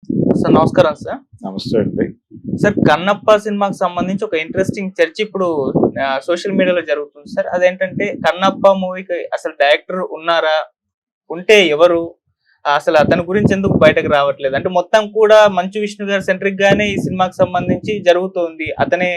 Sir నమస్కారం sir. నమస్తే అండి. సార్ కన్నప్ప సినిమాకి సంబంధించి ఒక ఇంట్రెస్టింగ్ చర్చ ఇప్పుడు సోషల్ మీడియాలో జరుగుతుంది సార్. అదేంటంటే కన్నప్ప మూవీకి అసలు డైరెక్టర్ ఉన్నారా? ఉంటే ఎవరు? అసలు అతని గురించి ఎందుకు బయటకు రావట్లేదు? అంటే మొత్తం కూడా మంచు విష్ణు గారు సెంట్రిక్ గానే ఈ సినిమాకి సంబంధించి జరుగుతుంది. అతనే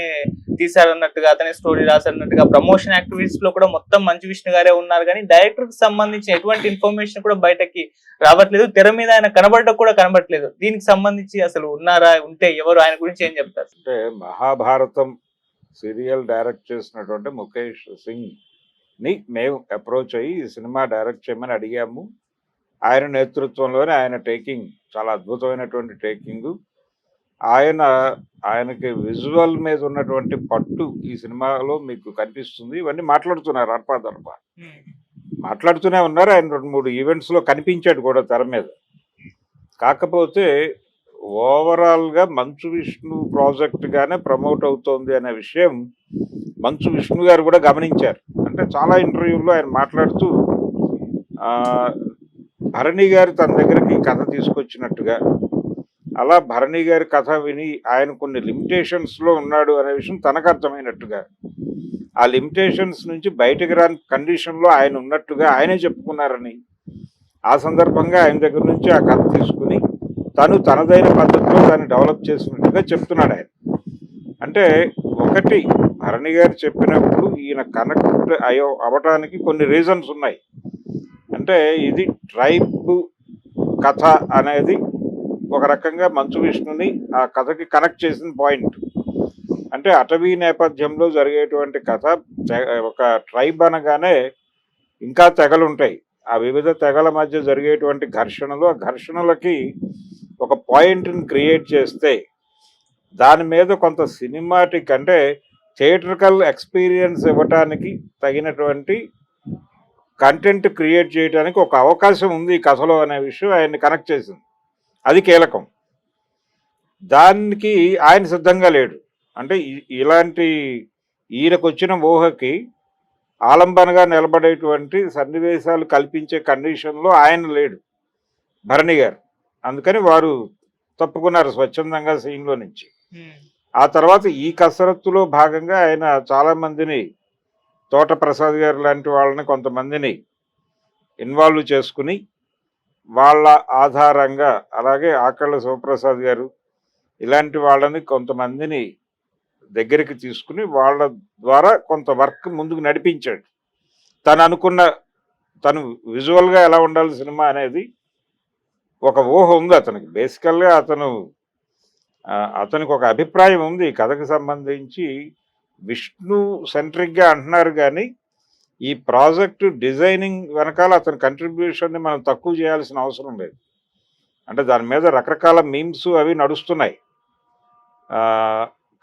తీశారన్నట్టుగా, అతనే స్టోరీ రాశారన్నట్టుగా ప్రమోషన్ యాక్టివిటీస్ లో కూడా మొత్తం మంచు విష్ణు గారే ఉన్నారు. కానీ డైరెక్టర్ కి సంబంధించిన ఎటువంటి ఇన్ఫర్మేషన్ కూడా బయటకి రావట్లేదు. తెర మీద ఆయన కనబడటం కూడా కనబడట్లేదు. దీనికి సంబంధించి అసలు ఉన్నారా? ఉంటే ఎవరు? ఆయన గురించి ఏం చెప్తారు? అంటే మహాభారతం సీరియల్ డైరెక్ట్ చేసినటువంటి ముఖేష్ సింగ్ ని మేము అప్రోచ్ అయ్యి ఈ సినిమా డైరెక్ట్ చేయమని అడిగాము. ఆయన నేతృత్వంలోనే ఆయన టేకింగ్ చాలా అద్భుతమైనటువంటి టేకింగ్. ఆయనకి విజువల్ మీద ఉన్నటువంటి పట్టు ఈ సినిమాలో మీకు కనిపిస్తుంది. ఇవన్నీ మాట్లాడుతున్నారు అర్పాదర్ప మాట్లాడుతూనే ఉన్నారు. ఆయన 2-3 ఈవెంట్స్లో కనిపించాడు కూడా తెర మీద. కాకపోతే ఓవరాల్గా మంచు విష్ణు ప్రాజెక్ట్గానే ప్రమోట్ అవుతోంది అనే విషయం మంచు విష్ణు గారు కూడా గమనించారు. అంటే చాలా ఇంటర్వ్యూల్లో ఆయన మాట్లాడుతూ భరణి గారు తన దగ్గరికి కథ తీసుకొచ్చినట్టుగా, అలా భరణి గారి కథ విని ఆయన కొన్ని లిమిటేషన్స్లో ఉన్నాడు అనే విషయం తనకు అర్థమైనట్టుగా, ఆ లిమిటేషన్స్ నుంచి బయటకు రాని కండిషన్లో ఆయన ఉన్నట్టుగా ఆయనే చెప్పుకున్నారని, ఆ సందర్భంగా ఆయన దగ్గర నుంచి ఆ కథ తీసుకుని తనదైన పద్ధతిలో దాన్ని డెవలప్ చేసినట్టుగా చెప్తున్నాడు ఆయన. అంటే ఒకటి భరణి గారు చెప్పినప్పుడు ఈయన కనెక్ట్ అవ్వటానికి కొన్ని రీజన్స్ ఉన్నాయి. అంటే ఇది ట్రైబ్ కథ అనేది ఒక రకంగా మంచు విష్ణుని ఆ కథకి కనెక్ట్ చేసిన పాయింట్. అంటే అటవీ నేపథ్యంలో జరిగేటువంటి కథ, ఒక ట్రైబ్ అనగానే ఇంకా తెగలు ఉంటాయి. ఆ వివిధ తెగల మధ్య జరిగేటువంటి ఘర్షణలు, ఆ ఘర్షణలకి ఒక పాయింట్ని క్రియేట్ చేస్తే దాని మీద కొంత సినిమాటిక్ అంటే థియేట్రికల్ ఎక్స్పీరియన్స్ ఇవ్వటానికి తగినటువంటి కంటెంట్ క్రియేట్ చేయడానికి ఒక అవకాశం ఉంది ఈ కథలో అనే విషయం ఆయన్ని కనెక్ట్ చేసింది. అది కీలకం. దానికి ఆయన సిద్ధంగా లేడు. అంటే ఇలాంటి ఈయనకు వచ్చిన ఊహకి ఆలంబనగా నిలబడేటువంటి సన్నివేశాలు కల్పించే కండిషన్లో ఆయన లేడు భరణి గారు. అందుకని వారు తప్పుకున్నారు స్వచ్ఛందంగా సీన్లో నుంచి. ఆ తర్వాత ఈ కసరత్తులో భాగంగా ఆయన చాలామందిని, తోట ప్రసాద్ గారు లాంటి వాళ్ళని కొంతమందిని ఇన్వాల్వ్ చేసుకుని వాళ్ళ ఆధారంగా, అలాగే ఆకళ్ళ శివప్రసాద్ గారు ఇలాంటి వాళ్ళని కొంతమందిని దగ్గరికి తీసుకుని వాళ్ళ ద్వారా కొంత వర్క్ ముందుకు నడిపించాడు. తను విజువల్గా ఎలా ఉండాలి సినిమా అనేది ఒక ఊహ ఉంది అతనికి. బేసికల్గా అతనికి ఒక అభిప్రాయం ఉంది ఈ కథకు సంబంధించి. విష్ణు సెంట్రిక్గా అంటున్నారు కానీ ఈ ప్రాజెక్టు డిజైనింగ్ వెనకాల అతని కంట్రిబ్యూషన్ని మనం తక్కువ చేయాల్సిన అవసరం లేదు. అంటే దాని మీద రకరకాల మీమ్స్ అవి నడుస్తున్నాయి.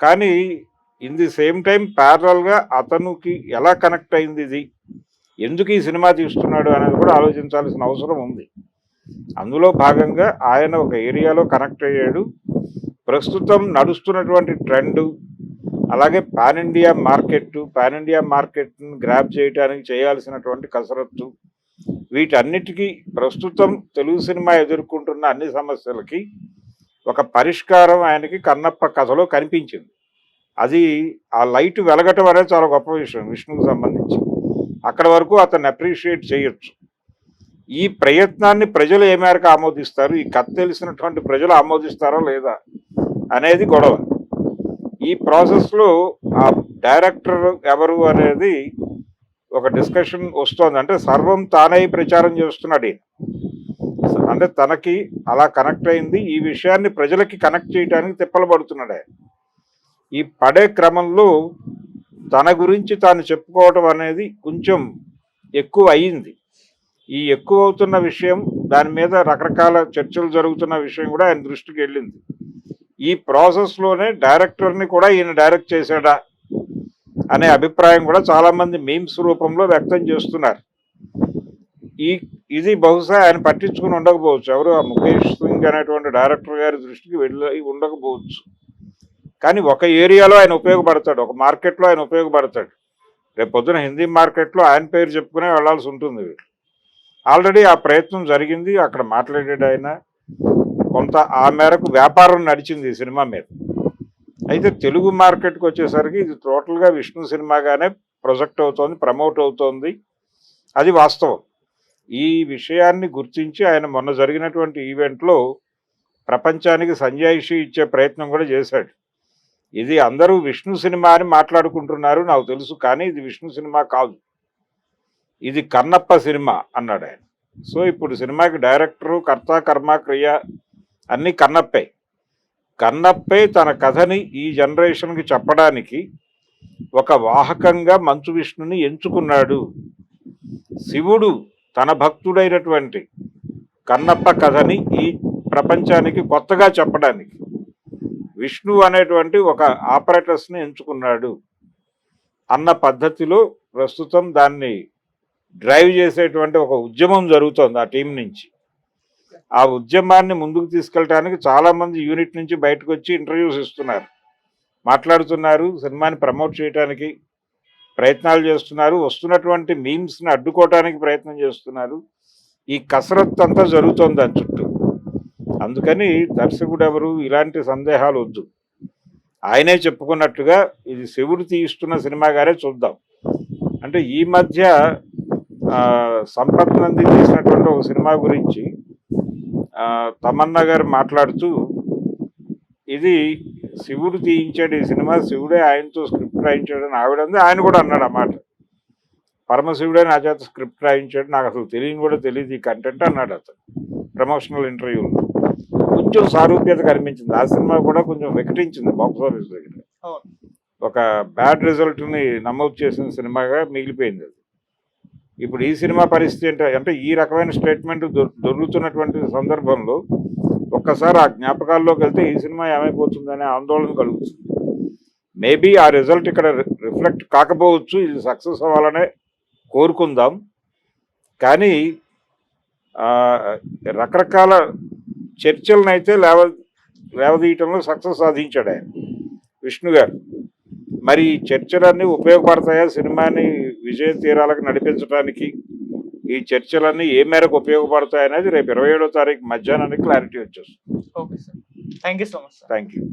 కానీ ఇన్ ది సేమ్ టైం ప్యారలల్గా అతనికి ఎలా కనెక్ట్ అయింది, ఇది ఎందుకు ఈ సినిమా తీస్తున్నాడు అనేది కూడా ఆలోచించాల్సిన అవసరం ఉంది. అందులో భాగంగా ఆయన ఒక ఏరియాలో కనెక్ట్ అయ్యాడు. ప్రస్తుతం నడుస్తున్నటువంటి ట్రెండ్, అలాగే పాన్ ఇండియా మార్కెట్ని గ్రాప్ చేయడానికి చేయాల్సినటువంటి కసరత్తు, వీటన్నిటికీ ప్రస్తుతం తెలుగు సినిమా ఎదుర్కొంటున్న అన్ని సమస్యలకి ఒక పరిష్కారం ఆయనకి కన్నప్ప కథలో కనిపించింది. అది ఆ లైట్ వెలగటం అనేది చాలా గొప్ప విషయం విష్ణుకు సంబంధించి. అక్కడ వరకు అతన్ని అప్రిషియేట్ చేయొచ్చు. ఈ ప్రయత్నాన్ని ప్రజలు ఏ మేరకు ఆమోదిస్తారు, ఈ కథ తెలిసినటువంటి ప్రజలు ఆమోదిస్తారా లేదా అనేది గొడవ. ఈ ప్రాసెస్లో ఆ డైరెక్టర్ ఎవరు అనేది ఒక డిస్కషన్ వస్తుంది. అంటే సర్వం తానే ప్రచారం చేస్తున్నాడు ఈయన. అంటే తనకి అలా కనెక్ట్ అయింది, ఈ విషయాన్ని ప్రజలకి కనెక్ట్ చేయడానికి తిప్పలు పడుతున్నాడు ఆయన. ఈ పడే క్రమంలో తన గురించి తాను చెప్పుకోవటం అనేది కొంచెం ఎక్కువ అయ్యింది. ఈ ఎక్కువ అవుతున్న విషయం, దాని మీద రకరకాల చర్చలు జరుగుతున్న విషయం కూడా ఆయన దృష్టికి వెళ్ళింది. ఈ ప్రాసెస్లోనే డైరెక్టర్ని కూడా ఈయన డైరెక్ట్ చేశాడా అనే అభిప్రాయం కూడా చాలామంది మీమ్స్ రూపంలో వ్యక్తం చేస్తున్నారు. ఇది బహుశా ఆయన పట్టించుకుని ఉండకపోవచ్చు, ఎవరు ఆ ముఖేష్ సింగ్ అనేటువంటి డైరెక్టర్ గారి దృష్టికి వెళ్ళి ఉండకపోవచ్చు. కానీ ఒక ఏరియాలో ఆయన ఉపయోగపడతాడు, ఒక మార్కెట్లో ఆయన ఉపయోగపడతాడు. రేపు పొద్దున హిందీ మార్కెట్లో ఆయన పేరు చెప్పుకునే వెళ్ళాల్సి ఉంటుంది. ఆల్రెడీ ఆ ప్రయత్నం జరిగింది, అక్కడ మాట్లాడాడు ఆయన. కొంత ఆ మేరకు వ్యాపారం నడిచింది ఈ సినిమా మీద. అయితే తెలుగు మార్కెట్కి వచ్చేసరికి ఇది టోటల్గా విష్ణు సినిమాగానే ప్రొజెక్ట్ అవుతోంది, ప్రమోట్ అవుతోంది. అది వాస్తవం. ఈ విషయాన్ని గుర్తించి ఆయన మొన్న జరిగినటువంటి ఈవెంట్లో ప్రపంచానికి సంజాయిషి ఇచ్చే ప్రయత్నం కూడా చేశాడు. ఇది అందరూ విష్ణు సినిమా అని మాట్లాడుకుంటున్నారు నాకు తెలుసు, కానీ ఇది విష్ణు సినిమా కాదు, ఇది కన్నప్ప సినిమా అన్నాడు ఆయన. సో ఇప్పుడు సినిమాకి డైరెక్టరు, కర్త, కర్మ, క్రియ అన్నీ కన్నప్పే. కన్నప్పే తన కథని ఈ జనరేషన్కి చెప్పడానికి ఒక వాహకంగా మంచు విష్ణుని ఎంచుకున్నాడు. శివుడు తన భక్తుడైనటువంటి కన్నప్ప కథని ఈ ప్రపంచానికి కొత్తగా చెప్పడానికి విష్ణు అనేటువంటి ఒక ఆపరేటర్స్ని ఎంచుకున్నాడు అన్న పద్ధతిలో ప్రస్తుతం దాన్ని డ్రైవ్ చేసేటువంటి ఒక ఉద్యమం జరుగుతోంది ఆ టీం నుంచి. ఆ ఉద్యమాన్ని ముందుకు తీసుకెళ్ళడానికి చాలామంది యూనిట్ నుంచి బయటకు వచ్చి ఇంటర్వ్యూస్ ఇస్తున్నారు, మాట్లాడుతున్నారు, సినిమాని ప్రమోట్ చేయడానికి ప్రయత్నాలు చేస్తున్నారు, వస్తున్నటువంటి మీమ్స్ని అడ్డుకోవడానికి ప్రయత్నం చేస్తున్నారు. ఈ కసరత్తు అంతా జరుగుతోంది దాని చుట్టూ. అందుకని దర్శకుడు ఎవరు ఇలాంటి సందేహాలు వద్దు. ఆయనే చెప్పుకున్నట్టుగా ఇది శివుడు తీస్తున్న సినిమాగానే చూద్దాం. అంటే ఈ మధ్య సంపత్ నంది తీసినటువంటి ఒక సినిమా గురించి తమన్నా గారు మాట్లాడుతూ, ఇది శివుడు తీయించాడు ఈ సినిమా, శివుడే ఆయనతో స్క్రిప్ట్ రాయించాడు అని ఆవిడంది. ఆయన కూడా అన్నాడు అన్నమాట, పరమశివుడే నా చేత స్క్రిప్ట్ రాయించాడు, నాకు అసలు తెలియని కూడా తెలియదు ఈ కంటెంట్ అన్నాడు అతను ప్రమోషనల్ ఇంటర్వ్యూలో. కొంచెం సారూప్యత కనిపించింది. ఆ సినిమా కూడా కొంచెం వికటించింది బాక్స్ ఆఫీస్ దగ్గర. ఒక బ్యాడ్ రిజల్ట్ని నమోదు చేసిన సినిమాగా మిగిలిపోయింది అది. ఇప్పుడు ఈ సినిమా పరిస్థితి అంటే ఈ రకమైన స్టేట్మెంట్ దొరుకుతున్నటువంటి సందర్భంలో ఒక్కసారి ఆ జ్ఞాపకాల్లోకి వెళ్తే ఈ సినిమా ఏమైపోతుందనే ఆందోళన కలుగుతుంది. మేబీ ఆ రిజల్ట్ ఇక్కడ రిఫ్లెక్ట్ కాకపోవచ్చు, ఇది సక్సెస్ అవ్వాలనే కోరుకుందాం. కానీ రకరకాల చర్చలను అయితే లేవదీయటంలో సక్సెస్ సాధించాడు ఆయన విష్ణు గారు. మరి ఈ చర్చలన్నీ ఉపయోగపడతాయా సినిమాని విజయ తీరాలకు నడిపించడానికి? ఈ చర్చలన్నీ ఏ మేరకు ఉపయోగపడతాయి అనేది రేపు 27వ తారీఖు మధ్యాహ్నానికి క్లారిటీ వచ్చేస్తుంది. Okay sir, thank you so much. Thank you.